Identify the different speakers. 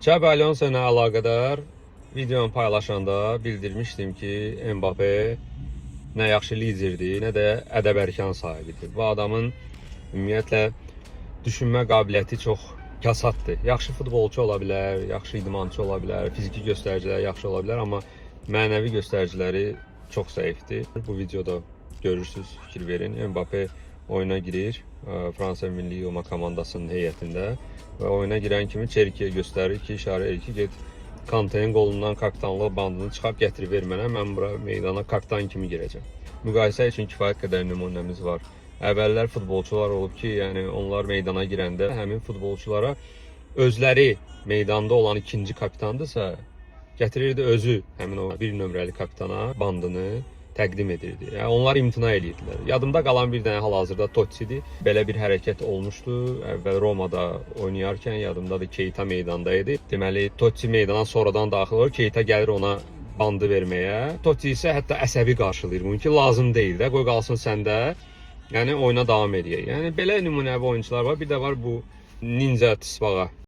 Speaker 1: Xabi Alonso ilə əlaqədar videonu paylaşanda bildirmişdim ki, Mbappe nə yaxşı liderdir, nə də ədəb-ərkan sahibidir. Bu adamın ümumiyyətlə düşünmə qabiliyyəti çox kasaddır. Yaxşı futbolçu ola bilər, yaxşı idmançı ola bilər, fiziki göstəriciləri yaxşı ola bilər, amma mənəvi göstəriciləri çox zəifdir. Bu videoda görürsünüz, fikir verin. Mbappe oyuna girir Fransa Milli Yığma komandasının heyətində və oyuna girən kimi Çerkiyə göstərir ki, işarə edir ki, get Kante'nin qolundan kapitanlıq bandını çıxab gətirib ver mənə, mən bura meydana kapitan kimi girəcəm. Müqayisə üçün kifayət qədər nümunəmiz var. Əvvəllər futbolçular olub ki, yəni onlar meydana girəndə həmin futbolçulara özləri meydanda olan ikinci kapitandırsa, gətirirdi özü həmin o bir nömrəli kapitana bandını təqdim edirdi. Yəni onlar imtina edirdilər. Yadımda qalan bir dənə hal-hazırda Totti'dir. Belə bir hərəkət olmuşdu. Əvvəl Romada oynayarkən yadımdadır, Keita meydandaydı. Deməli Totti meydana sonradan daxil olur, Keita gəlir ona bandı verməyə. Totti isə hətta əsəbi qarşılayır. Bunun ki lazım deyil də, qoy qalsın səndə. Yəni oyuna davam edək. Yəni belə nümunəvi oyunçular var. Bir də var bu Ninja Tisbağa.